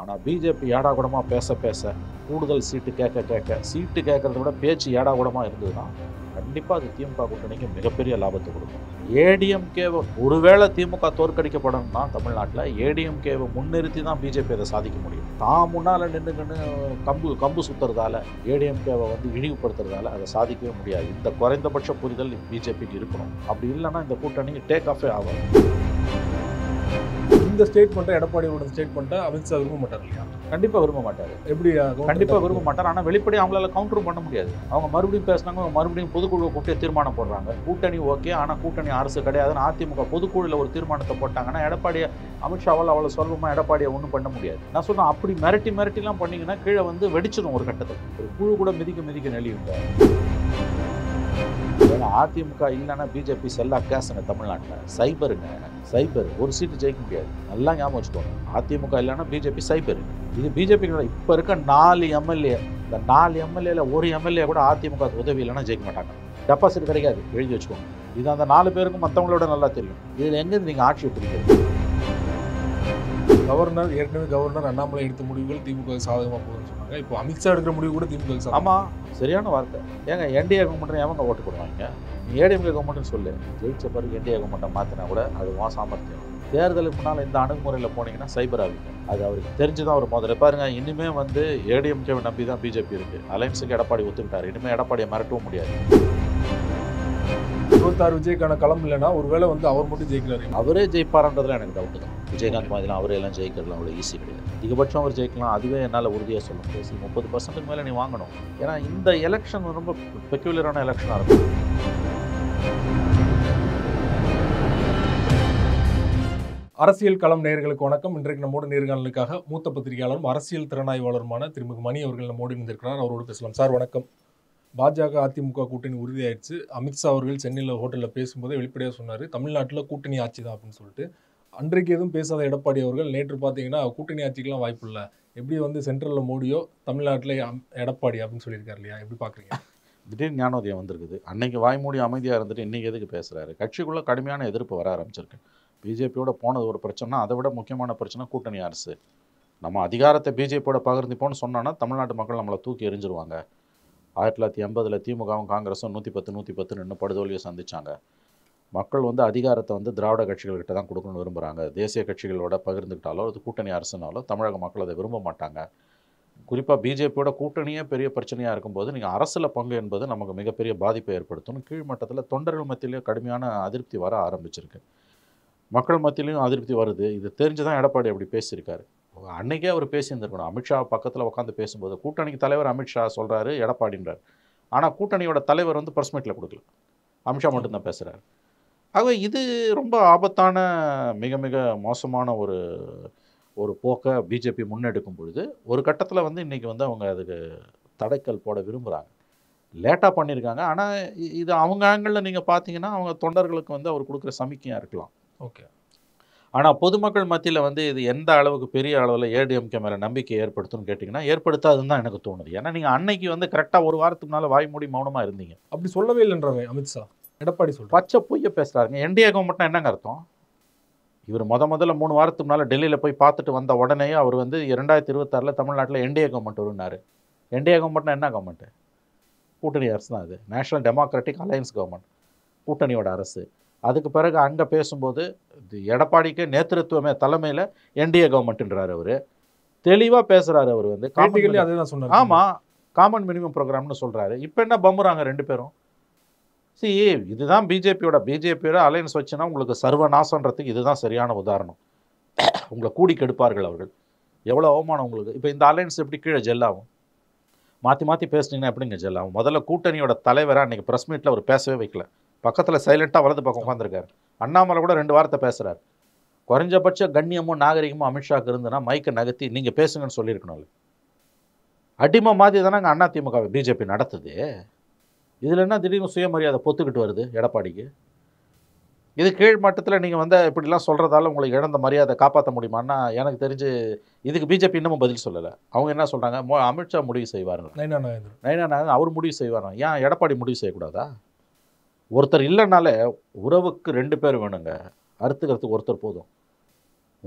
ஆனால் பிஜேபி ஏடாகுடமாக பேச கூடுதல் சீட்டு சீட்டு கேட்கறத விட பேச்சு ஏடாகுடமாக இருந்ததுன்னா கண்டிப்பாக அது திமுக கூட்டணிக்கு மிகப்பெரிய லாபத்தை கொடுக்கும். ஏடிஎம்கேவை ஒருவேளை திமுக தோற்கடிக்கப்படணும்னா தமிழ்நாட்டில் ஏடிஎம்கேவை முன்னிறுத்தி தான் பிஜேபி அதை சாதிக்க முடியும். தான் முன்னால் நின்றுக்கன்னு கம்பு சுற்றுறதால ஏடிஎம்கேவை இழிவுபடுத்துறதால அதை சாதிக்கவே முடியாது. இந்த குறைந்தபட்ச புரிதல் பிஜேபிக்கு இருக்கணும். அப்படி இல்லைன்னா இந்த கூட்டணி டேக் ஆஃபே ஆகும். இந்த ஸ்டேட்மெண்ட்டை எடப்பாடியோட ஸ்டேட்மெண்ட்டை அமித்ஷா விரும்ப மாட்டார் இல்லையா? கண்டிப்பாக விரும்ப மாட்டார். எப்படி? கண்டிப்பாக விரும்ப மாட்டார். ஆனால் வெளிப்படையாக அவங்களால கவுண்டரும் பண்ண முடியாது. அவங்க மறுபடியும் பேசினாங்க, மறுபடியும் பொதுக்குழுவை கூப்பிட்டு தீர்மானம் போடுறாங்க. கூட்டணி ஓகே, ஆனால் கூட்டணி அரசு கிடையாதுன்னு அதிமுக பொதுக்குழுவில் ஒரு தீர்மானத்தை போட்டாங்கன்னா எடப்பாடியை அமித்ஷாவால் அவ்வளோ சொல்லுமா எடப்பாடியை ஒன்றும் பண்ண முடியாது. நான் சொன்னேன், அப்படி மிரட்டிலாம் பண்ணிங்கன்னா கீழே வெடிச்சிடும் ஒரு கட்டத்தில். ஒரு குழு கூட மிதிக்க நெளியுங்க. அதிமுக இல்லைன்னா பிஜேபி செல்லா கேஸுங்க தமிழ்நாட்டில். சைபர் ஒரு சீட்டு ஜெயிக்க முடியாது. நல்லா ஞாபகம் வச்சுக்கோங்க. அதிமுக இல்லைன்னா பிஜேபி சைபர். இது பிஜேபி இப்போ இருக்க 4 எம்எல்ஏ, இந்த 4 எம்எல்ஏல ஒரு எம்எல்ஏ கூட அதிமுக உதவி இல்லைன்னா ஜெயிக்க மாட்டாங்க. டெபாசிட் கிடைக்காது, எழுதி வச்சுக்கோங்க. இது அந்த 4 பேருக்கும் மற்றவங்களோட நல்லா தெரியும். இதில் எங்கேருந்து நீங்கள் ஆட்சியை பிடிக்கிறது? கவர்னர் அண்ணாமலை எடுத்த முடிவுகள் திமுக சாதகமாக போகுதுன்னு சொன்னாங்க. இப்போ அமித்ஷா எடுக்கிற முடிவு கூட திமுக. ஆமாம், சரியான வார்த்தை. ஏங்க என்டிஏ கவர்மெண்ட் எவங்க ஓட்டு போடுவாங்க? ஏடிஎம்கே கவர்மெண்ட்னு சொல்லு. ஜெயிச்ச பிறகு என்டிஏ கவர்மெண்ட்டை மாற்றினா கூட அது சாமர்த்தியம். தேர்தலுக்கு முன்னால் இந்த அணுகுமுறையில் போனீங்கன்னா சைபர் ஆகுங்க. அது அவருக்கு தெரிஞ்சுதான் ஒரு முதல்ல பாருங்க. இனிமே ஏடிஎம்கேவை நம்பி தான் பிஜேபி இருக்கு. அலைன்ஸுக்கு எடப்பாடி ஒத்துக்கிட்டாரு. இனிமேல் எடப்பாடியை மிரட்டவும் முடியாது. 26 விஜய்க்கான களம் இல்லைன்னா ஒருவேளை அவர் மட்டும் ஜெயிக்கிறாரு. அவரே ஜெயிப்பாருன்றதுல எனக்கு டவுட்டு தான். விஜயகாந்த் மாதிரிலாம் அவரே எல்லாம் ஜெயிக்கிறதுலாம் அவ்வளோ ஈஸி கிடையாது. அதிகபட்சம் அவர் ஜெயிக்கலாம். அதுவே என்னால் உறுதியாக சொல்ல முடியாது. 30% மேலே நீ வாங்கணும். ஏன்னா இந்த எலெக்ஷன் ரொம்ப பெக்யூலரான எலெக்ஷனாக இருக்கும். அரசியல் களம் நேயர்களுக்கு வணக்கம். இன்றைக்கு நம்மோட நேர்காணலுக்காக மூத்த பத்திரிகையாளரும் அரசியல் திறனாய்வாளருமான திருமிகு மணி அவர்கள் நம்மோடு இருந்திருக்கிறார். அவரோடு பேசலாம். சார் வணக்கம். பாஜக அதிமுக கூட்டணி உறுதியாயிடுச்சு. அமித்ஷா அவர்கள் சென்னையில் ஹோட்டலில் பேசும்போதே வெளிப்படையாக சொன்னார், தமிழ்நாட்டில் கூட்டணி ஆட்சி தான் அப்படின்னு சொல்லிட்டு. அன்றைக்கு எதுவும் பேசாத எடப்பாடி அவர்கள் நேற்று பார்த்தீங்கன்னா கூட்டணி ஆட்சிக்கெலாம் வாய்ப்பு இல்லை, எப்படி சென்ட்ரலில் மோடியோ தமிழ்நாட்டில் எடப்பாடி அப்படின்னு சொல்லியிருக்காரு இல்லையா? எப்படி பார்க்குறீங்க? திடீர்னு ஞானோதயம் வந்திருக்குது. அன்னைக்கு வாய்மூடி அமைதியாக இருந்துட்டு இன்றைக்கி எதுக்கு பேசுகிறாரு? கட்சிக்குள்ளே கடுமையான எதிர்ப்பு வர ஆரம்பிச்சிருக்கு. பிஜேபியோட போனது ஒரு பிரச்சனை, அதை விட முக்கியமான பிரச்சனை கூட்டணி அரசு. நம்ம அதிகாரத்தை பிஜேபியோட பகிர்ந்துப்போன்னு சொன்னோன்னா தமிழ்நாட்டு மக்கள் நம்மளை தூக்கி எறிஞ்சிருவாங்க. 1980 திமுகவும் காங்கிரஸும் 110 நின்று படுதோல்வியை சந்தித்தாங்க. மக்கள் அதிகாரத்தை திராவிட கட்சிகள்கிட்ட தான் கொடுக்கணும்னு விரும்புகிறாங்க. தேசிய கட்சிகளோட பகிர்ந்துக்கிட்டாலோ அது கூட்டணி அரசுனாலோ தமிழக மக்கள் அதை விரும்ப மாட்டாங்க. குறிப்பாக பிஜேபியோட கூட்டணியே பெரிய பிரச்சனையாக இருக்கும்போது நீங்கள் அரசில் பங்கு என்பது நமக்கு மிகப்பெரிய பாதிப்பை ஏற்படுத்தும். கீழ்மட்டத்தில் தொண்டர்கள் மத்தியிலேயே கடுமையான அதிருப்தி வர ஆரம்பிச்சிருக்கு. மக்கள் மத்தியிலையும் அதிருப்தி வருது. இது தெரிஞ்சு தான் எடப்பாடி அப்படி பேசியிருக்காரு. அன்றைக்கே அவர் பேசியிருந்திருக்கணும். அமித்ஷா பக்கத்தில் உட்காந்து பேசும்போது கூட்டணிக்கு தலைவர் அமித்ஷா சொல்கிறாரு எடப்பாடின்றார். ஆனால் கூட்டணியோட தலைவர் ப்ரெஸ் மீட்டில் கொடுக்கல, அமித்ஷா மட்டும்தான் பேசுகிறார். ஆகவே இது ரொம்ப ஆபத்தான மிக மிக மோசமான ஒரு போக்கை பிஜேபி முன்னெடுக்கும் பொழுது ஒரு கட்டத்தில் இன்றைக்கி அவங்க அதுக்கு தடைக்கல் போட விரும்புகிறாங்க. லேட்டாக பண்ணியிருக்காங்க. ஆனால் இது அவங்க ஆங்கிளில் நீங்கள் பார்த்தீங்கன்னா அவங்க தொண்டர்களுக்கு அவர் கொடுக்குற சமிக்கையாக இருக்கலாம். ஓகே. ஆனால் பொதுமக்கள் மத்தியில் இது எந்த அளவுக்கு பெரிய அளவில் ஏடிஎம்கே மேலே நம்பிக்கை ஏற்படுத்தும்னு கேட்டிங்கன்னா ஏற்படுத்தாதுன்னு தான் எனக்கு தோணுது. ஏன்னா நீங்கள் அன்னைக்கு கரெக்டாக ஒரு வாரத்துக்கு முன்னால் வாய்மூடி மௌனமாக இருந்தீங்க. அப்படி சொல்லவே இல்லைன்றாங்க அமித்ஷா. எடப்பாடி சொல்கிறார் பச்சை பொய்யை பேசுகிறாருங்க. என்டிஏ கவர்மெண்ட்னா என்னங்க அர்த்தம்? இவர் முதல்ல 3 வாரத்துக்கு முன்னால் டெல்லியில் போய் பார்த்துட்டு வந்த உடனேயே அவர் 2026 தமிழ்நாட்டில் என்டிஏ கவர்மெண்ட் வரும்னாரு. என்டிஏ கவர்மெண்ட்னா என்ன கவர்மெண்ட்டு? கூட்டணி அரசு தான். அது நேஷனல் டெமோக்ராட்டிக் அலையன்ஸ் கவர்மெண்ட், கூட்டணியோட அரசு. அதுக்கு பிறகு அங்கே பேசும்போது எடப்பாடிக்கு நேத்திருத்துவமே தலைமையில் என்டிஏ கவர்மெண்ட்ன்றார். அவர் தெளிவாக பேசுகிறாரு. அவர் அதுதான் சொன்னார். ஆமாம், காமன் மினிமம் ப்ரோக்ராம்னு சொல்கிறாரு. இப்போ என்ன பம்புறாங்க 2 பேரும்? இதுதான் பிஜேபியோட அலையன்ஸ் வச்சுன்னா உங்களுக்கு சர்வநாசன்றதுக்கு இதுதான் சரியான உதாரணம். உங்களை கூடி கெடுப்பார்கள் அவர்கள். எவ்வளோ அவமானம் உங்களுக்கு. இப்போ இந்த அலையன்ஸ் எப்படி கீழே ஜெல்லாகும்? மாற்றி பேசுனீங்கன்னா எப்படிங்க ஜெல்லாகும்? முதல்ல கூட்டணியோட தலைவராக அன்றைக்கி ப்ரெஸ் மீட்டில் அவர் பேசவே வைக்கல. பக்கத்தில் சைலண்ட்டாக வலது பக்கம் உட்காந்துருக்காரு. அண்ணாமலை கூட 2 வார்த்தை பேசுகிறார். குறைஞ்சபட்ச கண்ணியமும் நாகரிகமும் அமித்ஷாவுக்கு இருந்துன்னா மைக்கை நகர்த்தி நீங்கள் பேசுங்கன்னு சொல்லியிருக்கணும்ல. அடிமை மாதிரி தானே அங்கே அதிமுக பிஜேபி நடத்துது. இதில் என்ன திடீர்னு சுயமரியாதை பொத்துக்கிட்டு வருது எடப்பாடிக்கு? இது கீழ் மட்டத்தில் நீங்கள் இப்படிலாம் சொல்கிறதால உங்களுக்கு இழந்த மரியாதை காப்பாற்ற முடியுமான்னா எனக்கு தெரிஞ்சு இதுக்கு பிஜேபி இன்னமும் பதில் சொல்லலை. அவங்க என்ன சொல்கிறாங்க, அமித்ஷா முடிவு செய்வாருங்க. நைனா அவர் முடிவு செய்வாராம். ஏன் எடப்பாடி முடிவு செய்யக்கூடாதா? ஒருத்தர் இல்லைனாலே உறவுக்கு 2 பேர் வேணுங்க. அறுத்துக்கிறதுக்கு ஒருத்தர் போதும்.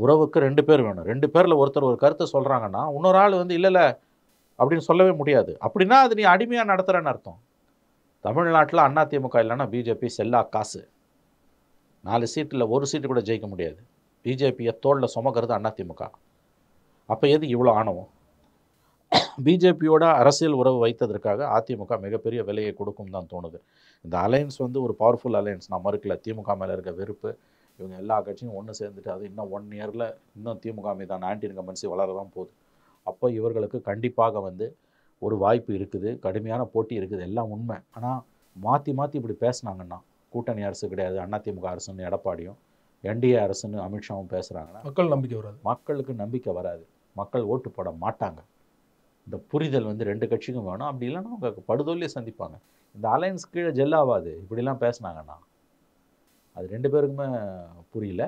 உறவுக்கு 2 பேர் வேணும். 2 பேரில் ஒருத்தர் ஒரு கருத்தை சொல்கிறாங்கன்னா இன்னொரு ஆள் வந்து இல்லை அப்படின்னு சொல்லவே முடியாது. அப்படின்னா அது நீ அடிமையாக நடத்துகிறேன்னு அர்த்தம். தமிழ்நாட்டில் அதிமுக இல்லைன்னா பிஜேபி செல்லா காசு. 4 சீட்டில் 1 சீட்டு கூட ஜெயிக்க முடியாது. பிஜேபியை தோளில் சுமக்கிறது அதிமுக. அப்போ எது இவ்வளோ ஆணவம்? பிஜேபியோட அரசியல் உறவு வைத்ததற்காக அதிமுக மிகப்பெரிய விலையை கொடுக்கும் தான் தோணுது. இந்த அலையன்ஸ் வந்து ஒரு பவர்ஃபுல் அலையன்ஸ், நான் மறுக்கல. திமுக மேலே இருக்க வெறுப்பு, இவங்க எல்லா கட்சியும் ஒன்று சேர்ந்துட்டு அது இன்னும் 1 இயரில் இன்னும் திமுக மீதான ஆன்டி இன்கம்பன்சி வளர தான் போகுது. அப்போ இவர்களுக்கு கண்டிப்பாக வந்து ஒரு வாய்ப்பு இருக்குது, கடுமையான போட்டி இருக்குது, எல்லாம் உண்மை. ஆனால் மாற்றி இப்படி பேசுனாங்கன்னா கூட்டணி அரசு கிடையாது அதிமுக அரசுன்னு எடப்பாடியும், என்டிஏ அரசுன்னு அமித்ஷாவும் பேசுகிறாங்கன்னா மக்களுக்கு நம்பிக்கை வராது. மக்கள் ஓட்டு போட மாட்டாங்க. இந்த புரிதல் வந்து 2 கட்சிக்கும் வேணும். அப்படி இல்லைன்னா அவங்க படுதோல்லியை சந்திப்பாங்க. இந்த அலையன்ஸ் கீழே ஜெல்லாவாது இப்படிலாம் பேசுனாங்கன்னா. அது 2 பேருக்குமே புரியல.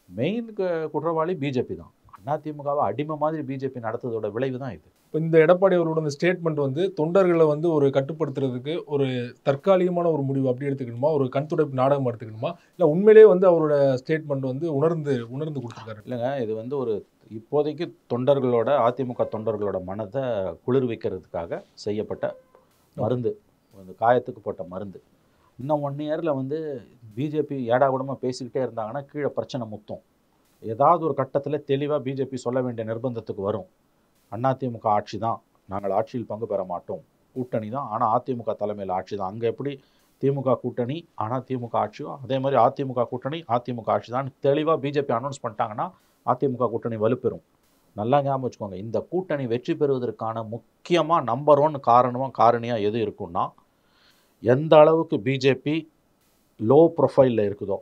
மெயின் குற்றவாளி பிஜேபி தான். அதிமுகவை அடிமை மாதிரி பிஜேபி நடத்ததோட விளைவு தான் இது. இப்போ இந்த எடப்பாடி அவரோட இந்த ஸ்டேட்மெண்ட் வந்து தொண்டர்களை வந்து ஒரு கட்டுப்படுத்துறதுக்கு ஒரு தற்காலிகமான ஒரு முடிவு அப்படி எடுத்துக்கணுமா, ஒரு கண்துடைப்பு நாடகம் எடுத்துக்கணுமா, இல்லை உண்மையிலேயே வந்து அவரோட ஸ்டேட்மெண்ட் வந்து உணர்ந்து கொடுத்துருக்காரு? இல்லைங்க, இது வந்து ஒரு இப்போதைக்கு தொண்டர்களோட அதிமுக தொண்டர்களோட மனதை குளிர்விக்கிறதுக்காக செய்யப்பட்ட மருந்து, அந்த காயத்துக்கு போட்ட மருந்து. இன்னும் 1 இயரில் வந்து பிஜேபி ஏடாகூடமாக பேசிக்கிட்டே இருந்தாங்கன்னா கீழே பிரச்சனை முத்தும். ஏதாவது ஒரு கட்டத்தில் தெளிவாக பிஜேபி சொல்ல வேண்டிய நிர்பந்தத்துக்கு வரும். அதிமுக ஆட்சி தான், நாங்கள் ஆட்சியில் பங்கு பெற மாட்டோம், கூட்டணி தான் ஆனால் அதிமுக தலைமையில் ஆட்சி தான். அங்கே எப்படி திமுக கூட்டணி ஆனால் திமுக ஆட்சியோ அதே மாதிரி அதிமுக கூட்டணி அதிமுக ஆட்சி தான் தெளிவாக பிஜேபி அனௌன்ஸ் பண்ணிட்டாங்கன்னா அதிமுக கூட்டணி வலுப்பெறும். நல்லா ஞாபகம் வச்சுக்கோங்க, இந்த கூட்டணி வெற்றி பெறுவதற்கான முக்கியமாக நம்பர் 1 காரணியாக எது இருக்குன்னா, எந்த அளவுக்கு பிஜேபி லோ ப்ரொஃபைலில் இருக்குதோ,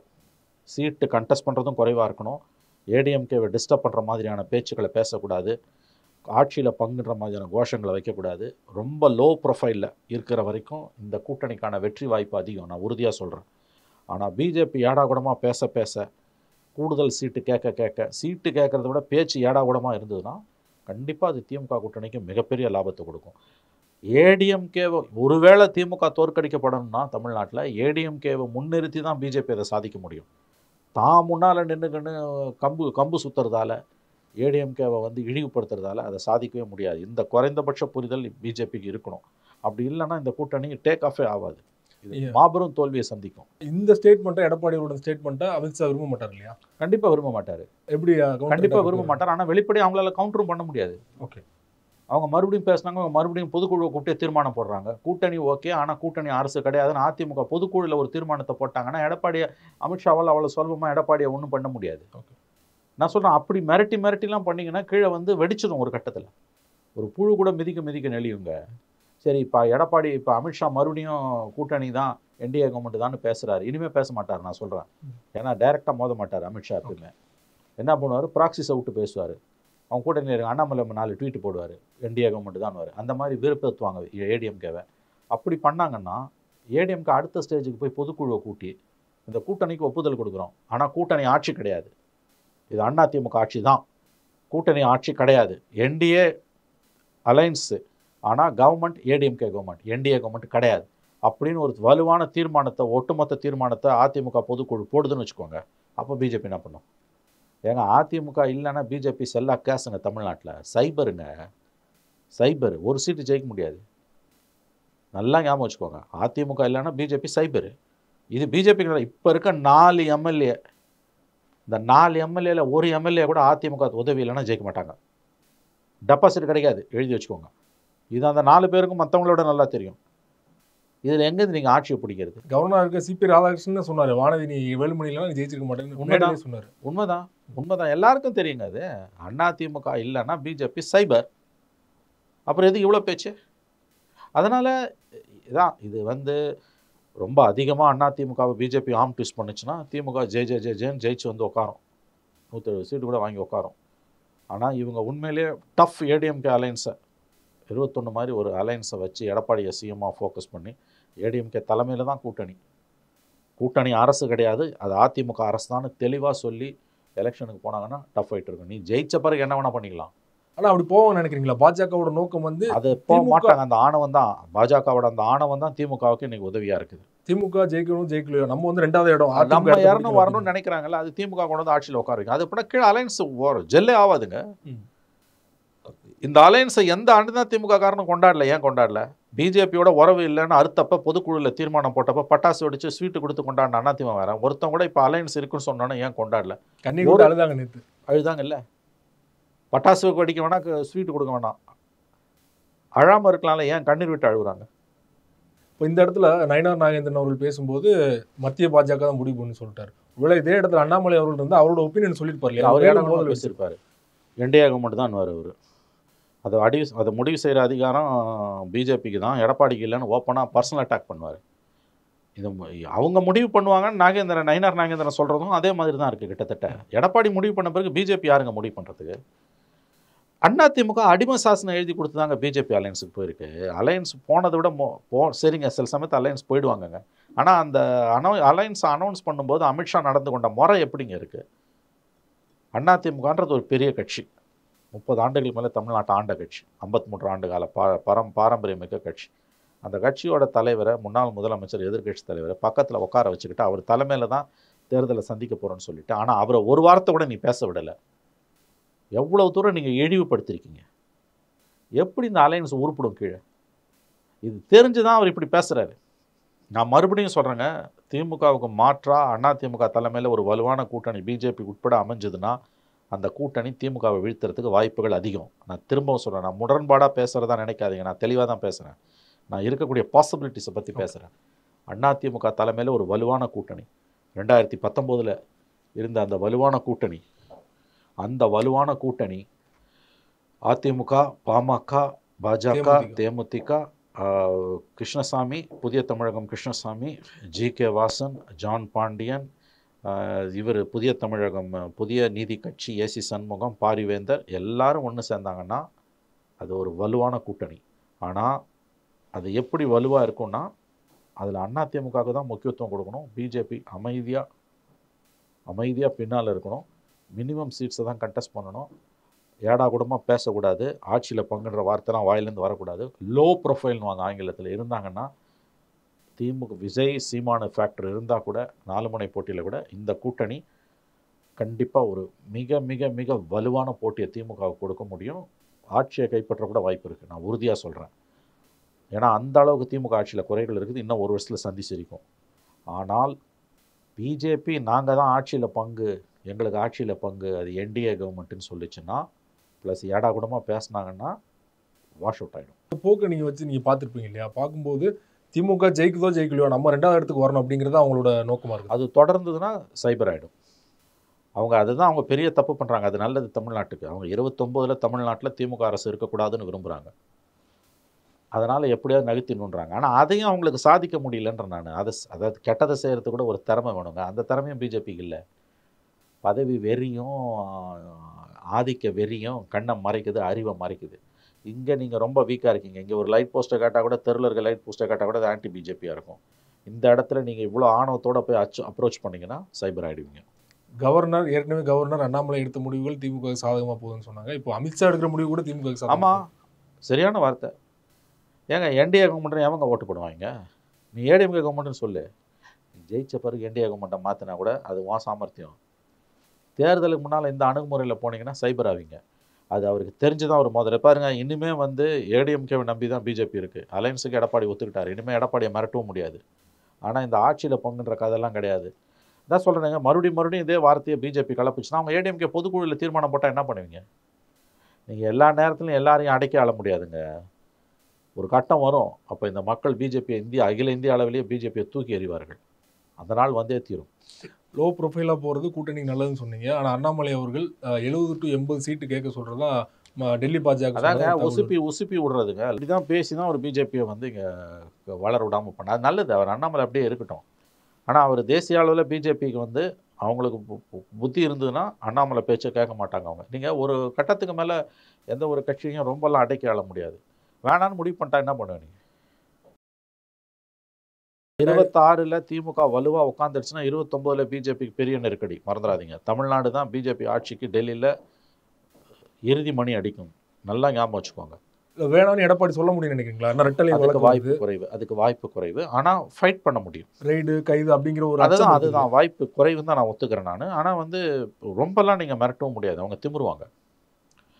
சீட்டு கண்டெஸ்ட் பண்ணுறதும் குறைவாக இருக்கணும், ஏடிஎம்கேவை டிஸ்டர்ப் பண்ணுற மாதிரியான பேச்சுக்களை பேசக்கூடாது, ஆட்சியில் பங்குன்ற மாதிரியான கோஷங்களை வைக்கக்கூடாது, ரொம்ப லோ ப்ரொஃபைலில் இருக்கிற வரைக்கும் இந்த கூட்டணிக்கான வெற்றி வாய்ப்பு அதிகம், நான் உறுதியாக சொல்கிறேன். ஆனால் பிஜேபி ஏடாகூடமாக பேச கூடுதல் சீட்டு கேட்க சீட்டு கேட்குறத விட பேச்சு ஏடாகூடமாக இருந்ததுன்னா கண்டிப்பாக அது திமுக கூட்டணிக்கு மிகப்பெரிய லாபத்தை கொடுக்கும். ஏடிஎம்கேவை ஒருவேளை திமுக தோற்கடிக்கப்படணும்னா தமிழ்நாட்டில் ஏடிஎம்கேவை முன்னிறுத்தி தான் பிஜேபி அதை சாதிக்க முடியும். தான் முன்னால் நின்றுக்கின்னு கம்பு சுற்றுறதால ஏடிஎம்கேவை வந்து இழிவுபடுத்துறதால அதை சாதிக்கவே முடியாது. இந்த குறைந்தபட்ச புரிதல் பிஜேபிக்கு இருக்கணும். அப்படி இல்லைன்னா இந்த கூட்டணி டேக் ஆஃபே ஆகாது, இது மாபெரும் தோல்வியை சந்திக்கும். இந்த ஸ்டேட்மெண்ட்டை எடப்பாடியோட ஸ்டேட்மெண்ட்டை அமித்ஷா விரும்ப மாட்டார் இல்லையா? கண்டிப்பாக விரும்ப மாட்டார். எப்படி? கண்டிப்பாக விரும்ப மாட்டார். ஆனால் வெளிப்படையாக அவங்களால கவுண்டரும் பண்ண முடியாது. ஓகே, அவங்க மறுபடியும் பேசினாங்க, அவங்க மறுபடியும் பொதுக்குழுவை கூப்பிட்டு தீர்மானம் போடுறாங்க. கூட்டணி ஓகே, ஆனால் கூட்டணி அரசு கிடையாதுன்னு அதிமுக பொதுக்குழுவில் ஒரு தீர்மானத்தை போட்டாங்கன்னா எடப்பாடியை அமித்ஷாவால் அவ்வளோ சுலபமாக எடப்பாடியை ஒன்றும் பண்ண முடியாது. ஓகே, நான் சொல்கிறேன், அப்படி மிரட்டிலாம் பண்ணிங்கன்னா கீழே வந்து வெடிச்சிடும் ஒரு கட்டத்தில். ஒரு புழு கூட மிதிக்க நெளியுங்க. சரி, இப்போ அமித்ஷா மறுபடியும் கூட்டணி தான் என்டிஏ கவர்மெண்ட் தான் பேசுகிறாரு. இனிமேல் பேச மாட்டார், நான் சொல்கிறேன். ஏன்னா டைரெக்டாக மோத மாட்டார் அமித்ஷா. எப்பவுமே என்ன பண்ணுவார், ப்ராக்சிஸை விட்டு பேசுவார். அவங்க கூட்டணி இருக்க அண்ணாமலை 4 ட்வீட் போடுவார், என்டிஏ கவர்மெண்ட் தான் வரும். அந்த மாதிரி விருப்பத்துவாங்க ஏடிஎம்கேவை. அப்படி பண்ணாங்கன்னா ஏடிஎம்கே அடுத்த ஸ்டேஜுக்கு போய் பொதுக்குழுவை கூட்டி இந்த கூட்டணிக்கு ஒப்புதல் கொடுக்குறோம், ஆனால் கூட்டணி ஆட்சி கிடையாது, இது அதிமுக ஆட்சி தான், கூட்டணி ஆட்சி கிடையாது, என்டிஏ அலைன்ஸு, ஆனால் government ADMK government, NDA government கிடையாது அப்படின்னு ஒரு வலுவான தீர்மானத்தை, ஒட்டுமொத்த தீர்மானத்தை அதிமுக பொதுக்குழு போடுதுன்னு வச்சுக்கோங்க. அப்போ பிஜேபி என்ன பண்ணும்? ஏங்க, அதிமுக இல்லைன்னா பிஜேபி செல்லா கேஸுங்க. தமிழ்நாட்டில் சைபர் ஒரு சீட்டு ஜெயிக்க முடியாது. நல்லா ஞாபகம் வச்சுக்கோங்க, அதிமுக இல்லைன்னா பிஜேபி சைபர். இது பிஜேபி இப்போ இருக்க 4 எம்எல்ஏ, இந்த 4 எம்எல்ஏல ஒரு எம்எல்ஏ கூட அதிமுக உதவி இல்லைன்னா ஜெயிக்க மாட்டாங்க. டெபாசிட் கிடைக்காது, எழுதி வச்சுக்கோங்க. இது அந்த 4 பேருக்கும் மற்றவங்களோட நல்லா தெரியும். இதில் எங்கேருந்து நீங்கள் ஆட்சியை பிடிக்கிறது? கவர்னர் இருக்க சிபி ராதாகிருஷ்ணன் சொன்னார், வானதி நீ வேலுமணிலாம் ஜெயிச்சிருக்க மாட்டேன்னு. உண்மைதான் சொன்னார். உண்மைதான் எல்லாருக்கும் தெரியுங்க. அது அதிமுக இல்லைன்னா பிஜேபி சைபர். அப்புறம் எதுக்கு இவ்வளோ பேச்சு? அதனால் இதான் இது வந்து ரொம்ப அதிகமாக அதிமுகவை பிஜேபி ஆம் ட்விஸ்ட் பண்ணுச்சுன்னா திமுக ஜெயின்னு ஜெயிச்சு வந்து உட்காரும், 170 சீட்டு கூட வாங்கி உட்காரும். ஆனால் இவங்க உண்மையிலேயே டஃப் ஏடிஎம்கே அலைன்ஸை 21 மாதிரி ஒரு அலைன்ஸை வச்சு எடப்பாடியை சிஎம்மாக ஃபோக்கஸ் பண்ணி, ஏடிஎம்கே தலைமையில் தான் கூட்டணி அரசு கிடையாது, அது அதிமுக அரசு தான் தெளிவாக சொல்லி எலெக்ஷனுக்கு போனாங்கன்னா டஃப் ஆகிட்டு இருக்கும். நீ ஜெயிச்ச பிறகு என்ன வேணால் பண்ணிக்கலாம், ஆனா அப்படி போவாங்கன்னு நினைக்கிறீங்களா? பாஜகவோட நோக்கம் வந்து அது போக திமுக மாட்டாங்க. அந்த ஆணவம் தான் பாஜகவோட அந்த ஆணவம் தான் திமுகவுக்கு இன்னைக்கு உதவியா இருக்குது. திமுக ஜெயிக்கணும் ஜெயிக்கலையோ நம்ம வந்து 2வது இடம் நம்ம அதிமுக இடத்த இரணும் பிடிக்கணும் வரணும்னு நினைக்கிறாங்கல்ல, அது திமுக கொண்டு வந்து ஆட்சியில் உட்கார வைக்கும். அது எப்படின்னா கீழே அலைன்ஸ் ஜெல்லே ஆகாதுங்க. ம். இந்த அலைன்ஸை எந்த ஆண்டு தான் திமுக காரனும் கொண்டாடல. ஏன் கொண்டாடல? பிஜேபியோட உறவு இல்லைன்னு அறுத்தப்ப பொதுக்குழுவில் தீர்மானம் போட்டப்ப பட்டாசு வெடிச்சு ஸ்வீட்டு கொடுத்து கொண்டாடின அதிமுக வேற. ஒருத்தன் கூட இப்போ அலைன்ஸ் இருக்குன்னு சொன்னோன்னா ஏன் கொண்டாடல? கண்ணீர் விட்டு அழுதாங்க நேத்து. அழுதாங்க இல்லை, பட்டாசு வெடிக்க வேணாம், ஸ்வீட்டு கொடுக்க வேணாம், அழாமல் இருக்கலாம்ல, ஏன் கண்ணீர் விட்டு அழுகுறாங்க? இப்போ இந்த இடத்துல நயினார் நாகேந்திரன் அவர்கள் பேசும்போது மத்திய பாஜக தான் முடிவு பண்ணி சொல்லிட்டாரு. ஒருவேளை இதே இடத்துல அண்ணாமலை அவர்கள் இருந்து அவரோட ஒப்பீனியன் சொல்லியிருப்பார் இல்லையா? அவர் அவர் ஏழை மோதல் பேசியிருப்பாரு. என்டிஏ கவர்மெண்ட் தான் அவர் அதை முடிவு செய்கிற அதிகாரம் பிஜேபிக்கு தான், எடப்பாடிக்கு இல்லைன்னு ஓப்பனாக பர்சனல் அட்டாக் பண்ணுவார். இது அவங்க முடிவு பண்ணுவாங்கன்னு நயினார் நாகேந்திரன் சொல்கிறதும் அதே மாதிரி தான் இருக்குது கிட்டத்தட்ட. எடப்பாடி முடிவு பண்ண பிறகு பிஜேபி யாருங்க முடிவு பண்ணுறதுக்கு? அதிமுக அடிமை சாசனம் எழுதி கொடுத்து தாங்க பிஜேபி அலையன்ஸுக்கு போயிருக்கு. அலையன்ஸ் போனதை விட சரிங்க, சில சமயத்தில் அலையன்ஸ் போயிடுவாங்கங்க. ஆனால் அந்த அலையன்ஸ் அனௌன்ஸ் பண்ணும்போது அமித்ஷா நடந்து கொண்ட முறை எப்படிங்க இருக்குது? அதிமுகன்றது ஒரு பெரிய கட்சி, 30 ஆண்டுகளுக்கு மேலே தமிழ்நாட்டை ஆண்ட கட்சி, 53 ஆண்டு கால பாரம்பரியமிக்க கட்சி. அந்த கட்சியோட தலைவரை, முன்னாள் முதலமைச்சர், எதிர்கட்சி தலைவரை பக்கத்தில் உட்கார வச்சுக்கிட்டு அவர் தலைமையில் தான் தேர்தலை சந்திக்க போகிறோன்னு சொல்லிட்டு, ஆனால் அவரை ஒரு வார்த்தை கூட நீ பேச விடலை. எவ்வளவு தூரம் நீங்கள் இழிவுபடுத்திருக்கீங்க? எப்படி இந்த அலையன்ஸ் உருப்பிடும் கீழே? இது தெரிஞ்சு தான் அவர் இப்படி பேசுகிறாரு. நான் மறுபடியும் சொல்கிறேங்க, திமுகவுக்கு மாற்றா அதிமுக தலைமையில் ஒரு வலுவான கூட்டணி பிஜேபி உட்பட அமைஞ்சதுன்னா அந்த கூட்டணி திமுகவை வீழ்த்துறதுக்கு வாய்ப்புகள் அதிகம். நான் திரும்பவும் சொல்கிறேன், நான் முரண்பாடாக பேசுகிறதா நினைக்காதீங்க, நான் தெளிவாக தான் பேசுகிறேன். நான் இருக்கக்கூடிய பாசிபிலிட்டிஸை பற்றி பேசுகிறேன். அதிமுக தலைமையில் ஒரு வலுவான கூட்டணி, 2019 இருந்த அந்த வலுவான கூட்டணி, அந்த வலுவான கூட்டணி அதிமுக, பாமக, பாஜக, தேமுதிக, கிருஷ்ணசாமி, புதிய தமிழகம் கிருஷ்ணசாமி, ஜி.கே. வாசன், ஜான் பாண்டியன், இவர் புதிய தமிழகம் புதிய நீதி கட்சி, ஏசி சண்முகம், பாரிவேந்தர் எல்லாரும் ஒன்று சேர்ந்தாங்கன்னா அது ஒரு வலுவான கூட்டணி. ஆனால் அது எப்படி வலுவாக இருக்கும்னா அதில் அதிமுகவுக்கு தான் முக்கியத்துவம் கொடுக்கணும். பிஜேபி அமைதியாக பின்னால் இருக்கணும். மினிமம் சீட்ஸை தான் கண்டெஸ்ட் பண்ணணும். ஏடா கூடமாக பேசக்கூடாது. ஆட்சியில் பங்குன்ற வார்த்தைலாம் வாயிலேருந்து வரக்கூடாது. லோ ப்ரொஃபைல்னு வாங்க ஆங்கிலத்தில் இருந்தாங்கன்னா, திமுக விஜய் சீமானு ஃபேக்டர் இருந்தால் கூட 4 முனை போட்டியில் கூட இந்த கூட்டணி கண்டிப்பாக ஒரு மிக மிக மிக வலுவான போட்டியை திமுகவுக்கு கொடுக்க முடியும். ஆட்சியை கைப்பற்ற கூட வாய்ப்பு இருக்குது, நான் உறுதியாக சொல்கிறேன். ஏன்னா அந்த அளவுக்கு திமுக ஆட்சியில் குறைகள் இருக்குது, இன்னும் ஒரு வருஷத்தில் சந்திச்சிருக்கும். ஆனால் பிஜேபி நாங்கள் தான் ஆட்சியில் பங்கு, எங்களுக்கு ஆட்சியில் பங்கு, அது என்டிஏ கவர்மெண்ட்டுன்னு சொல்லிச்சுன்னா, ப்ளஸ் ஏடா கூடமாக பேசினாங்கன்னா வாஷ் அவுட் ஆகிடும். போக்கு நீங்கள் வச்சு நீங்கள் பார்த்துருப்பீங்க இல்லையா? பார்க்கும்போது திமுக ஜெயிக்குதோ ஜெயிக்கலையோ நம்ம 2வது இடத்துக்கு வரணும் அப்படிங்கிறது அவங்களோட நோக்கமாக இருக்குது. அது தொடர்ந்ததுன்னா சைபர் ஆகிடும். அதுதான் அவங்க பெரிய தப்பு பண்ணுறாங்க. அது நல்லது தமிழ்நாட்டுக்கு. அவங்க 29 தமிழ்நாட்டில் திமுக அரசு இருக்கக்கூடாதுன்னு விரும்புகிறாங்க. அதனால் எப்படியாவது நகர்த்தினுன்றாங்க. ஆனால் அதையும் அவங்களுக்கு சாதிக்க முடியலன்ற நான். அதாவது கெட்டதை செய்கிறது கூட ஒரு திறமை வேணுங்க. அந்த திறமையும் பிஜேபிக்கு இல்லை. பதவி வெறியும் ஆதிக்க வெறியும் கண்ணை மறைக்குது, அறிவை மறைக்குது. இங்கே நீங்கள் ரொம்ப வீக்காக இருக்கீங்க. இங்கே ஒரு லைட் போஸ்ட்டை கேட்டால் கூட, தெருவில் இருக்க லைட் போஸ்ட்டை கேட்டால் கூட அது ஆன்டி பிஜேபியாக இருக்கும். இந்த இடத்துல நீங்கள் இவ்வளோ ஆணவத்தோடு போய் அப்ரோச் பண்ணிங்கன்னா சைபர் ஆகிடுவீங்க. ஏற்கனவே கவர்னர் அண்ணாமலை எடுத்த முடிவுகள் திமுக சாதகமாக போகுதுன்னு சொன்னாங்க. இப்போ அமித்ஷா எடுக்கிற முடிவு கூட திமுக சாதகம். ஆமாம், சரியான வார்த்தை. ஏங்க என்டிஏ கவர்மெண்ட்னு எவங்க ஓட்டு போடுவாங்க? நீ ஏடிஎம்கே கவர்மெண்ட்னு சொல்லு. ஜெயிச்ச பிறகு என்டிஏ கவர்மெண்ட்டை மாற்றினா கூட அது உன் சாமர்த்தியம். தேர்தலுக்கு முன்னால் இந்த அணுகுமுறையில் போனீங்கன்னா சைபர் ஆவீங்க. அது அவருக்கு தெரிஞ்சு தான் அவர் முதல்ல பாருங்க. இனிமேல் ஏடிஎம்கேவை நம்பி தான் பிஜேபி இருக்குது. அலையன்ஸுக்கு எடப்பாடி ஒத்துக்கிட்டார். இனிமேல் எடப்பாடியை மிரட்டவும் முடியாது. ஆனால் இந்த ஆட்சியில் பங்குன்ற கதெல்லாம் கிடையாது. தான் சொல்கிறேங்க, மறுபடியும் இதே வார்த்தையை பிஜேபி கலப்புச்சுன்னா அவங்க ஏடிஎம்கே பொதுக்குழுவில் தீர்மானம் போட்டால் என்ன பண்ணுவீங்க? நீங்கள் எல்லா நேரத்துலையும் எல்லாரையும் அடக்கி ஆள முடியாதுங்க. ஒரு கட்டம் வரும், அப்போ இந்த மக்கள் பிஜேபியை அகில இந்திய அளவிலேயே பிஜேபியை தூக்கி எறிவார்கள். அதனால் வந்தே தீரும். லோ ப்ரொஃபைலாக போகிறது கூட்டணி நல்லதுன்னு சொன்னீங்க. ஆனால் அண்ணாமலை அவர்கள் 70 to 80 சீட்டு கேட்க சொல்கிறதா டெல்லி பாஜக அதாங்க உசுப்பி விடுறதுங்க. இப்படிதான் பேசி தான் ஒரு பிஜேபியை இங்கே வளர விடாமல் பண்ண. அது நல்லது, அவர் அண்ணாமலை அப்படியே இருக்கட்டும். ஆனால் அவர் தேசிய அளவில் பிஜேபிக்கு அவங்களுக்கு புத்தி இருந்ததுன்னா அண்ணாமலை பேச்சை கேட்க மாட்டாங்க அவங்க. நீங்கள் ஒரு கட்டத்துக்கு மேலே எந்த ஒரு கட்சியும் ரொம்பலாம் அடக்கி ஆள முடியாது. வேணான்னு முடிவு பண்ணிட்டா என்ன பண்ணுவேன்? நீங்கள் 26 திமுக வலுவாக உட்காந்துருச்சுன்னா 29 பிஜேபிக்கு பெரிய நெருக்கடி. மறந்துடாதீங்க, தமிழ்நாடு தான் பிஜேபி ஆட்சிக்கு டெல்லியில் இறுதி மணி அடிக்கும். நல்லா ஞாபகம் வச்சுக்கோங்க. இல்ல வேணாம்னு எடப்பாடி சொல்ல முடியும்னு நினைக்கிறீங்களா? ஏன்னா ரெட்டலை அதுக்கு வழக்கு வாய்ப்பு வருது, குறைவு. அதுக்கு வாய்ப்பு குறைவு. ஆனா ஃபைட் பண்ண முடியும். ரெய்டு கைது அப்படிங்கிற ஒரு அச்சம் அதுதான் இருக்குது. அதுதான் வாய்ப்பு குறைவுன்னு தான் நான் ஒத்துக்கிறேன் நானு. ஆனா வந்து ரொம்பலாம் நீங்க மிரட்டவும் முடியாது. அவங்க திமிருவாங்க.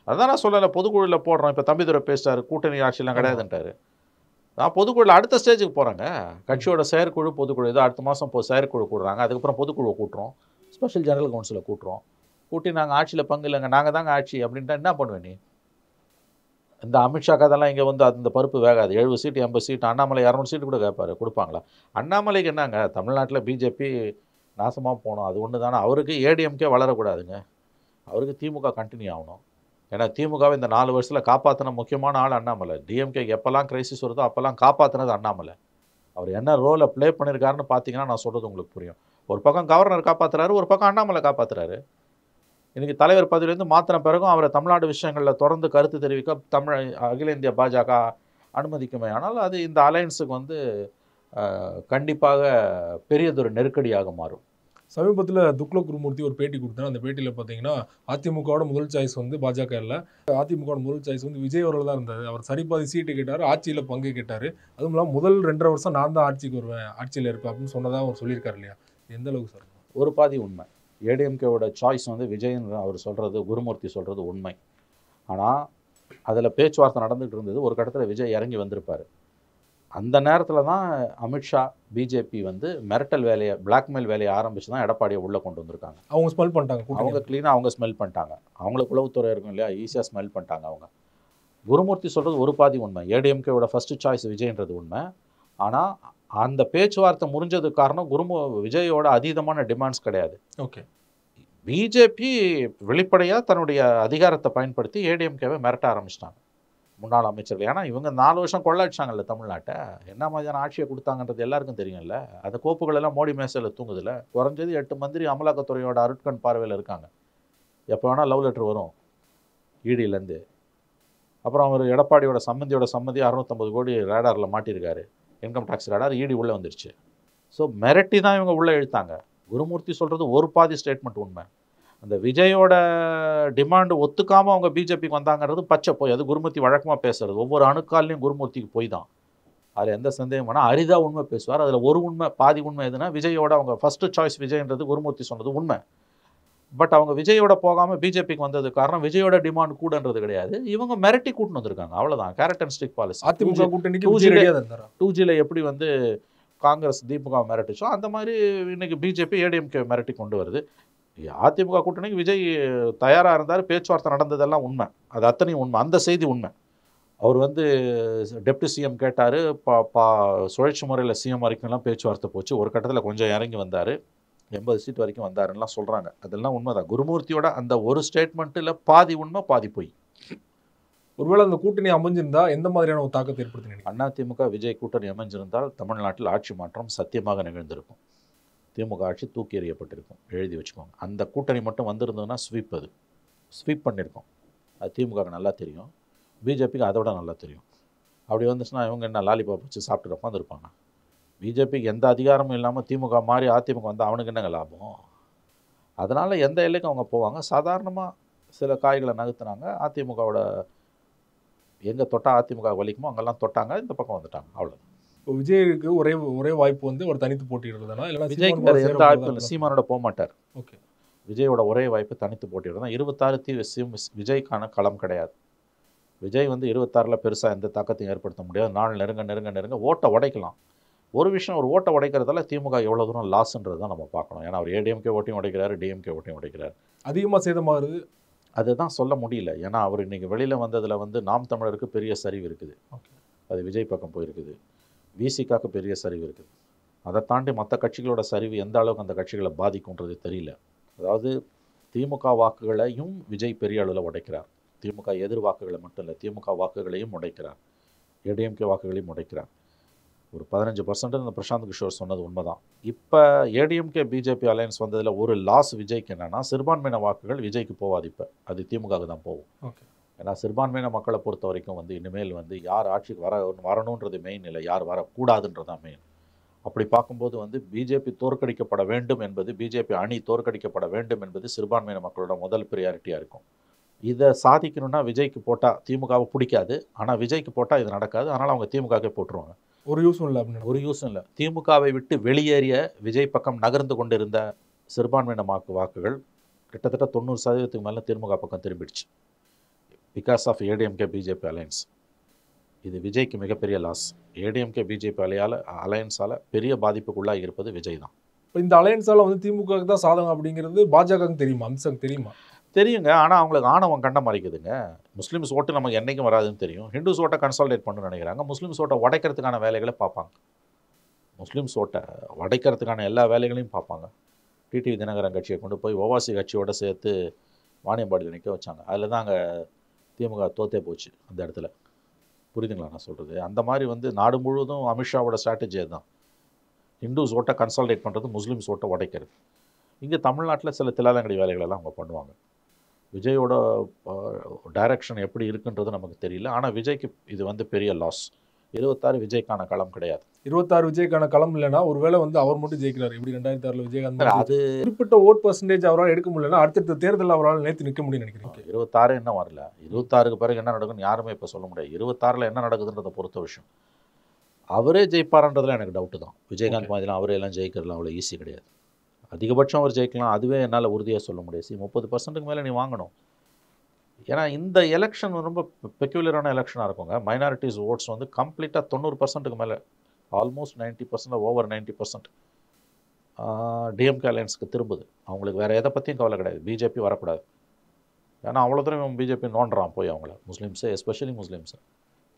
அதான் நான் சொல்லல, பொதுக்குழுல போடுறோம். இப்ப தம்பிதுரை பேசிட்டாரு, கூட்டணி ஆட்சிலாம் ஆமா. கிடையாதுன்ட்டாரு. நான் பொதுக்குழுல அடுத்த ஸ்டேஜுக்கு போறேங்க. கட்சியோட செயற்குழு, பொதுக்குழு ஏதோ அடுத்த மாசம் செயற்குழு கூடுறாங்க. அதுக்கப்புறம் பொதுக்குழுவை கூட்டுறோம். Special general கவுன்சிலை கூட்டுறோம். கூட்டி நாங்க ஆட்சியில பங்கு இல்லைங்க, நாங்க தாங்க ஆட்சி அப்படின்ட்டா என்ன பண்ணுவ நீ? இந்த அமித்ஷா கதெல்லாம் இங்க வந்து அந்த பருப்பு வேகாது. 70 சீட் 80 சீட், அண்ணாமலை 200 சீட் கூட கேட்பாரு. குடுப்பாங்களா? அண்ணாமலைக்கு என்னங்க, தமிழ்நாட்டுல பிஜேபி நாசமா போணும். அது ஒண்ணு தானே. அவருக்கு ஏடிஎம்கே வளரக்கூடாதுங்க. அவருக்கு திமுக கன்டின்யூ ஆகணும். ஏன்னா திமுகவை இந்த 4 வருஷத்துல காப்பாத்தின முக்கியமான ஆள் அண்ணாமலை. டிஎம்கேக்கு எப்பெல்லாம் கிரைசிஸ் வருதோ அப்பெல்லாம் காப்பாத்தினது அண்ணாமலை. அவர் என்ன ரோலை ப்ளே பண்ணியிருக்காருன்னு பார்த்தீங்கன்னா நான் சொல்றது உங்களுக்கு புரியும். ஒரு பக்கம் கவர்னர் காப்பாத்துறாரு, ஒரு பக்கம் அண்ணாமலை காப்பாத்துறாரு. இன்னைக்கு தலைவர் பதவியிலேருந்து மாற்றின பிறகும் அவரை தமிழ்நாடு விஷயங்களில் தொடர்ந்து கருத்து தெரிவிக்க அகில இந்திய பாஜக அனுமதிக்குமே. ஆனால் அது இந்த அலையன்ஸுக்கு வந்து கண்டிப்பாக பெரியதொரு நெருக்கடியாக மாறும். சமீபத்தில் துக்ளக் குருமூர்த்தி ஒரு பேட்டி கொடுத்தாரு. அந்த பேட்டியில் பார்த்தீங்கன்னா அதிமுகவோட முதல் சாய்ஸ் வந்து பாஜக இல்லை, அதிமுகவோட முதல் சாய்ஸ் வந்து விஜய் அவர்கள் தான் இருந்தார். அவர் சரிபாதி சீட்டு கேட்டார், ஆட்சியில் பங்கு கேட்டார். அதுவும் இல்லாமல் முதல் 2.5 வருஷம் நான் தான் ஆட்சிக்கு வருவேன், ஆட்சியில் இருப்பேன் அப்படின்னு சொன்னதாக அவர் சொல்லியிருக்காரு இல்லையா? எந்த அளவுக்கு சார்? ஒரு பாதி உண்மை. ஏடிஎம்கேவோட சாய்ஸ் வந்து விஜய்ன்னு அவர் சொல்கிறது, குருமூர்த்தி சொல்கிறது உண்மை. ஆனால் அதில் பேச்சுவார்த்தை நடந்துகிட்டு இருந்தது. ஒரு கட்டத்தில் விஜய் இறங்கி வந்திருப்பார். அந்த நேரத்தில் தான் அமித்ஷா பிஜேபி வந்து மிரட்டல் வேலையை, பிளாக்மெயில் வேலையை ஆரம்பித்து தான் எடப்பாடியை உள்ளே கொண்டு வந்திருக்காங்க. அவங்க ஸ்மெல் பண்ணிட்டாங்க, அவங்க க்ளீனாக அவங்க ஸ்மெல் பண்ணிட்டாங்க. அவங்களுக்கு உளவுத்துறை இருக்கும் இல்லையா, ஈஸியாக ஸ்மெல் பண்ணிட்டாங்க அவங்க. குருமூர்த்தி சொல்கிறது ஒரு பாதி உண்மை. ஏடிஎம்கேவோட ஃபஸ்ட்டு சாய்ஸ் விஜய்ன்றது உண்மை. ஆனால் அந்த பேச்சுவார்த்தை முறிஞ்சதுக்கு காரணம் விஜயோட அதீதமான டிமாண்ட்ஸ் கிடையாது. ஓகே. பிஜேபி வெளிப்படையாக தன்னுடைய அதிகாரத்தை பயன்படுத்தி ஏடிஎம்கேவை மிரட்ட ஆரம்பிச்சிட்டாங்க, முன்னாள் அமைச்சர்கள். ஏன்னா இவங்க 4 வருஷம் கொள்ளாடிச்சாங்கல்ல தமிழ்நாட்டை. என்ன மாதிரியான ஆட்சியை கொடுத்தாங்கன்றது எல்லாருக்கும் தெரியும்ல. அந்த கோப்புகள் எல்லாம் மோடி மேசையில் தூங்குதில்ல. குறைஞ்சது 8 மந்திரி அமலாக்கத்துறையோட அருட்கண் பார்வையில் இருக்காங்க. எப்போ வேணால் லவ் லெட்டர் வரும் இடியிலேருந்து. அப்புறம் அவர் எடப்பாடியோட சம்மந்தியோட சம்மதி 650 கோடி ரேடாரில் மாட்டியிருக்காரு. இன்கம் டேக்ஸ் ரேடார் இடி உள்ளே வந்துருச்சு. ஸோ மிரட்டி தான் இவங்க உள்ளே இழுத்தாங்க. குருமூர்த்தி சொல்கிறது ஒரு பாதி ஸ்டேட்மெண்ட் உண்மை. அந்த விஜயோட டிமாண்டு ஒத்துக்காமல் அவங்க பிஜேபிக்கு வந்தாங்கிறது பச்சை போய். அது குருமூர்த்தி வழக்கமாக பேசுறது. ஒவ்வொரு அணுக்காலையும் குருமூர்த்திக்கு போய் தான். அதில் எந்த சந்தேகம் வேணால் அரிதாக உண்மை பேசுவார். அதில் ஒரு உண்மை, பாதி உண்மை எதுனா விஜயோட அவங்க ஃபஸ்ட்டு சாய்ஸ் விஜய்ன்றது குருமூர்த்தி சொன்னது உண்மை. பட் அவங்க விஜயோட போகாமல் பிஜேபிக்கு வந்தது காரணம் விஜயோட டிமாண்ட் கூடன்றது கிடையாது. இவங்க மிரட்டி கூட்டின்னு வந்திருக்காங்க, அவ்வளோதான். Carat and stick policy. AIADMK கூட்டணிக்கு 2Gல எப்படி வந்து காங்கிரஸ் திமுக மிரட்டிச்சோ அந்த மாதிரி இன்னைக்கு பிஜேபி ஏடிஎம்கே மிரட்டி கொண்டு வருது. அதிமுக கூட்டணிக்கு விஜய் தயாராக இருந்தார். பேச்சுவார்த்தை நடந்ததெல்லாம் உண்மை. அது அத்தனையும் உண்மை. அந்த செய்தி உண்மை. அவர் வந்து டெப்டி சிஎம் கேட்டார், சுழற்சி முறையில் சிஎம் வரைக்கும்லாம் பேச்சுவார்த்தை போச்சு. ஒரு கட்டத்தில் கொஞ்சம் இறங்கி வந்தார், 80 சீட் வரைக்கும் வந்தாருன்னெலாம் சொல்கிறாங்க. அதெல்லாம் உண்மைதான். குருமூர்த்தியோட அந்த ஒரு ஸ்டேட்மெண்ட்டில் பாதி உண்மை பாதி பொய். ஒருவேளை அந்த கூட்டணி அமைஞ்சிருந்தா எந்த மாதிரியான ஒரு தாக்கத்தை ஏற்படுத்தினீங்க? அதிமுக விஜய் கூட்டணி அமைஞ்சிருந்தால் தமிழ்நாட்டில் ஆட்சி மாற்றம் சத்தியமாக நிகழ்ந்திருக்கும். திமுக ஆட்சி தூக்கி எறியப்பட்டிருக்கும். எழுதி வச்சுக்கோங்க. அந்த கூட்டணி மட்டும் வந்திருந்ததுன்னா அது ஸ்வீப் பண்ணியிருக்கோம். அது திமுகவுக்கு நல்லா தெரியும், பிஜேபிக்கு அதை விட நல்லா தெரியும். அப்படி வந்துச்சுன்னா இவங்க என்ன லாலிபாப் வச்சு சாப்பிட்டு உட்காந்துருப்பாங்க. பிஜேபிக்கு எந்த அதிகாரமும் இல்லாமல் திமுக மாதிரி அதிமுக வந்து அவனுக்கு என்னங்க லாபம்? அதனால் எந்த எல்லைக்கும் அவங்க போவாங்க. சாதாரணமாக சில காய்களை நகர்த்துனாங்க. அதிமுகவோட எங்கே தொட்டால் அதிமுக வலிக்குமோ அங்கெல்லாம் தொட்டாங்க, இந்த பக்கம் வந்துட்டாங்க, அவ்வளோதான். இப்போ விஜய்க்கு ஒரே வாய்ப்பு வந்து ஒரு தனித்து போட்டிடுறதுனா, இல்லைனா விஜய்க்கு வேறு எந்த வாய்ப்பும் இல்லை. சீமானோட போக மாட்டார். ஓகே. விஜயோட ஒரே வாய்ப்பு தனித்து போட்டிடுறது தான். 26 விஜய்க்கான களம் கிடையாது. விஜய் வந்து 26ல் பெருசாக எந்த தாக்கத்தையும் ஏற்படுத்த முடியாது. நாள் நெருங்க ஓட்டை உடைக்கலாம். ஒரு விஷயம், ஒரு ஓட்டை உடைக்கிறதால திமுக எவ்வளோ தூரம் லாஸ்ன்றது தான் நம்ம பார்க்கணும். ஏன்னா அவர் ஏடிஎம்கே ஓட்டையும் உடைக்கிறாரு, டிஎம்கே ஓட்டையும் உடைக்கிறார். அதிகமாக சேதமாகுது. அதுதான் சொல்ல முடியல. ஏன்னா அவர் இன்றைக்கி வெளியில் வந்ததில் வந்து நாம் தமிழருக்கு பெரிய சரிவு இருக்குது. அது விஜய் பக்கம் போயிருக்குது. விசிகாக்கு பெரிய சரிவு இருக்குது. அதை தாண்டி மற்ற கட்சிகளோட சரிவு எந்த அளவுக்கு அந்த கட்சிகளை பாதிக்கும்ன்றது தெரியல. அதாவது திமுக வாக்குகளையும் விஜய் பெரிய அளவில் உடைக்கிறார். திமுக எதிர் வாக்குகளை மட்டும் இல்லை, திமுக வாக்குகளையும் உடைக்கிறார், ஏடிஎம்கே வாக்குகளையும் உடைக்கிறார். ஒரு 15% இந்த பிரசாந்த் கிஷோர் சொன்னது உண்மைதான். இப்போ ஏடிஎம்கே பிஜேபி அலையன்ஸ் வந்ததில் ஒரு லாஸ் விஜய்க்கு என்னென்னா, சிறுபான்மையின வாக்குகள் விஜய்க்கு போகாது. இப்போ அது திமுகவுக்கு தான் போகும். ஓகே. ஏன்னா சிறுபான்மையின மக்களை பொறுத்த வரைக்கும் வந்து இனிமேல் வந்து யார் ஆட்சிக்கு வரணுன்றது மெயின் இல்லை, யார் வரக்கூடாதுன்றது தான் மெயின். அப்படி பார்க்கும்போது வந்து பிஜேபி தோற்கடிக்கப்பட வேண்டும் என்பது, பிஜேபி அணி தோற்கடிக்கப்பட வேண்டும் என்பது சிறுபான்மையின மக்களோட முதல் ப்ரியாரிட்டியாக இருக்கும். இதை சாதிக்கணும்னா விஜய்க்கு போட்டால் திமுகவை பிடிக்காது, ஆனால் விஜய்க்கு போட்டால் இது நடக்காது. அதனால் அவங்க திமுகவே போட்டுருவாங்க. ஒரு யூஸும் இல்லை அப்படின்னு. ஒரு யூஸும் இல்லை. திமுகவை விட்டு வெளியேறிய விஜய் பக்கம் நகர்ந்து கொண்டிருந்த சிறுபான்மையின வாக்குகள் கிட்டத்தட்ட 90% மேலே திமுக பக்கம் திரும்பிடுச்சு. Because of ADMK BJP alliance. இது விஜய்க்கு மிகப்பெரிய லாஸ். ஏடிஎம்கே பிஜேபி அலையன்ஸால் பெரிய பாதிப்புக்குள்ளாக இருப்பது விஜய் தான். இப்போ இந்த அலையன்ஸால் வந்து திமுகவுக்கு தான் சாதகம் அப்படிங்கிறது பாஜகவுக்கு தெரியுமா, அம்சம் தெரியுமா? தெரியுங்க. ஆனால் அவங்களுக்கு ஆணவம் கண்ட மறைக்குதுங்க. முஸ்லீம்ஸ் ஓட்டு நமக்கு என்றைக்கும் வராதுன்னு தெரியும். ஹிந்துஸ் ஓட்டை கன்சால்டேட் பண்ணணும்னு நினைக்கிறாங்க. முஸ்லீம்ஸ் ஓட்டை உடைக்கிறதுக்கான வேலைகளை பார்ப்பாங்க. முஸ்லீம்ஸ் ஓட்டை உடைக்கிறதுக்கான எல்லா வேலைகளையும் பார்ப்பாங்க. டிடிவி தினகரன் கட்சியை கொண்டு போய் ஓவாசி கட்சியோடு சேர்த்து வாணியம்பாடியில் நிற்க வச்சாங்க. அதில் தான் அங்கே திமுக தோத்தே போச்சு அந்த இடத்துல. புரியுதுங்களா நான் சொல்கிறது? அந்த மாதிரி வந்து நாடு முழுவதும் அமித்ஷாவோட ஸ்ட்ராட்டஜி தான். ஹிந்துஸ் ஓட்டை கன்சால்டேட் பண்ணுறது, முஸ்லீம்ஸ் ஓட்டை உடைக்கிறது. இங்கே தமிழ்நாட்டில் சில தில்லாலங்கடி வேலைகளெல்லாம் அவங்க பண்ணுவாங்க. விஜயோட டைரக்ஷன் எப்படி இருக்குன்றது நமக்கு தெரியல. ஆனால் விஜய்க்கு இது வந்து பெரிய லாஸ். 26 விஜய்க்கான களம் கிடையாது. 26 விஜய்க்கான களம் இல்லைன்னா ஒருவேளை வந்து அவர் மட்டும் ஜெயிக்கிறார். எப்படி 2006 விஜயகாந்த் அது குறிப்பிட்ட ஓட் பர்சன்டேஜ் அவரால் எடுக்க முடியலன்னா அடுத்த தேர்தலில் அவரால் நேற்று நிற்க முடியும்னு நினைக்கிறீங்க? 26 இன்னும் வரல. 26க்கு பிறகு என்ன நடக்கும்னு யாருமே இப்போ சொல்ல முடியாது. 26ல் என்ன நடக்குதுன்றதை பொறுத்த விஷயம். அவரே ஜெயிப்பாரன்றதுல எனக்கு டவுட்டு தான். விஜயகாந்த் மாதிரிலாம் அவரே எல்லாம் ஜெயிக்கிறதுலாம் அவ்வளோ ஈஸி கிடையாது. அதிகபட்சம் அவர் ஜெயிக்கலாம், அதுவே என்னால் உறுதியாக சொல்ல முடியாது. 30%க்கு மேலே நீ வாங்கணும். ஏன்னா இந்த எலெக்ஷன் ரொம்ப பெக்யூலரான எலெக்ஷனாக இருக்குங்க. மைனாரிட்டிஸ் ஓட்ஸ் வந்து கம்ப்ளீட்டாக 90%க்கு மேலே, ஆல்மோஸ்ட் 90%, ஓவர் 90% டிஎம்கே அலையன்ஸுக்கு திரும்புது. அவங்களுக்கு வேறு எதை பற்றியும் கவலை கிடையாது. பிஜேபி வரக்கூடாது. ஏன்னா அவ்வளோ தூரம் பிஜேபி நோண்டுறான் போய் அவங்கள, முஸ்லீம்ஸு, எஸ்பெஷலி முஸ்லீம்ஸு.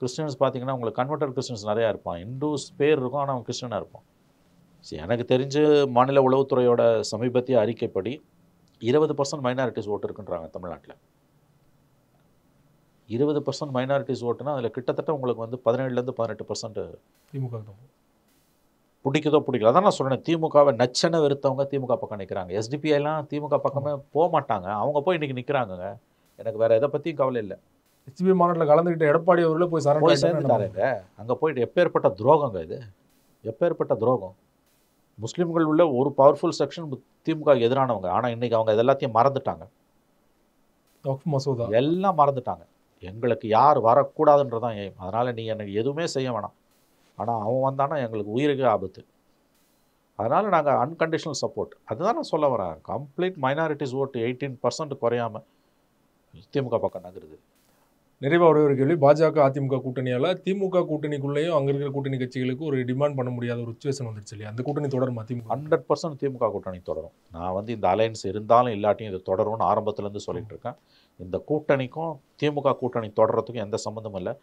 கிறிஸ்டின்ஸ் பார்த்தீங்கன்னா உங்களுக்கு கன்வெர்டட் கிறிஸ்டின்ஸ் நிறையா இருப்பான். இந்துஸ் பேர் இருக்கும், ஆனால் அவன் கிறிஸ்டினாக இருப்பான். எனக்கு தெரிஞ்சு மாநில உளவுத்துறையோட சமீபத்திய அறிக்கைப்படி 20% மைனாரிட்டிஸ் ஓட்டு இருக்குன்றாங்க தமிழ்நாட்டில். 20% மைனாரிட்டிஸ் ஓட்டுனா அதில் கிட்டத்தட்ட உங்களுக்கு வந்து 17% 18% திமுக பிடிக்குதோ பிடிக்கல. அதான் நான் சொல்கிறேன், திமுகவை நச்சனை வெறுத்தவங்க திமுக பக்கம் நிற்கிறாங்க. எஸ்டிபிஐலாம் திமுக பக்கமே போக மாட்டாங்க. அவங்க போய் இன்றைக்கி நிற்கிறாங்க. எனக்கு வேறு எதை பற்றியும் கவலை இல்லை. எஸ்டிபி மாநாட்டில் கலந்துக்கிட்ட எடப்பாடி அவர்களே போய் சேர்ந்துட்டாருங்க. அங்கே போயிட்டு எப்பேற்பட்ட துரோகங்க இது, எப்பேற்பட்ட துரோகம். முஸ்லீம்கள் உள்ள ஒரு பவர்ஃபுல் செக்ஷன் திமுக எதிரானவங்க. ஆனால் இன்றைக்கி அவங்க இதெல்லாத்தையும் மறந்துட்டாங்க. மசோதா எல்லாம் மறந்துட்டாங்க. எங்களுக்கு யார் வரக்கூடாதுன்றதான் எய்ம். அதனால் நீ எனக்கு எதுவுமே செய்ய வேணாம், ஆனால் அவன் வந்தானா எங்களுக்கு உயிருக்கு ஆபத்து. அதனால் நாங்கள் அன்கண்டிஷனல் சப்போர்ட். அதுதான் நான் சொல்ல வரேன். கம்ப்ளீட் மைனாரிட்டிஸ் ஓட்டு 18% குறையாமல் திமுக பக்கம் நகருது. நிறைவாக ஒரே ஒரு கேள்வி. பாஜக அதிமுக கூட்டணியால் திமுக கூட்டணிக்குள்ளேயும் அங்கே இருக்கிற கூட்டணி கட்சிகளுக்கு ஒரு டிமாண்ட் பண்ண முடியாத ஒரு சுச்சுவேஷன் வந்துருச்சு இல்லையா? அந்த கூட்டணி தொடரும். திமுக 100% திமுக கூட்டணி தொடரும். நான் வந்து இந்த அலையன்ஸ் இருந்தாலும் இல்லாட்டியும் இது தொடரும்னு ஆரம்பத்துலேருந்து சொல்லிட்டு இருக்கேன். இந்த கூட்டணிக்கும் திமுக கூட்டணி தொடர்றதுக்கும் எந்த சம்மந்தமும் இல்லை.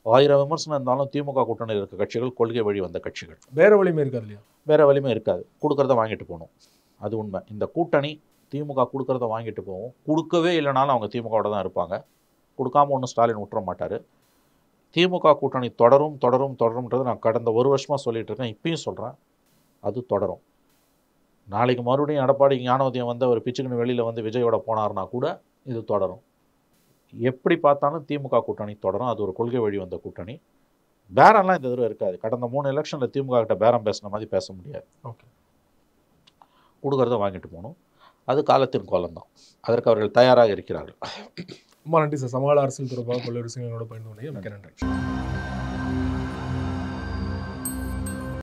1000 விமர்சனம் இருந்தாலும் திமுக கூட்டணியில் இருக்க கட்சிகள் கொள்கை வழி வந்த கட்சிகள். வேறு வலிமை இருக்காது இல்லையா? வேறு வலிமை இருக்காது. கொடுக்குறத வாங்கிட்டு போகணும், அது உண்மை. இந்த கூட்டணி திமுக கொடுக்குறத வாங்கிட்டு போகும். கொடுக்கவே இல்லைனாலும் அவங்க திமுகவோட தான் இருப்பாங்க. கொடுக்காம ஒன்றும் ஸ்டாலின் விட்டுற மாட்டார். திமுக கூட்டணி தொடரும் தொடரும் தொடரும்ன்றது நான் கடந்த ஒரு வருஷமாக சொல்லிகிட்டு இருக்கேன். இப்பயும் சொல்கிறேன், அது தொடரும். நாளைக்கு மறுபடியும் எடப்பாடி ஞானோதயம் வந்து அவர் பிச்சுக்குன்னு வெளியில் வந்து விஜயோட போனார்னா கூட இது தொடரும். எப்படி பார்த்தாலும் திமுக கூட்டணி தொடரும். அது ஒரு கொள்கை வழி வந்த கூட்டணி. பேரம்லாம் இந்த தடவை இருக்காது. கடந்த 3 எலெக்ஷனில் திமுக கிட்ட பேரம் பேசின மாதிரி பேச முடியாது. ஓகே, கொடுக்குறத வாங்கிட்டு போகணும். அது காலத்தின் கோலம்தான். அதற்கு அவர்கள் தயாராக இருக்கிறார்கள். ரொம்ப நன்றி சார். சமகால அரசியல் தொடர்பாக பல்வேறு விஷயங்களோட பயந்து கொண்டீங்க. மிக்க நன்றி.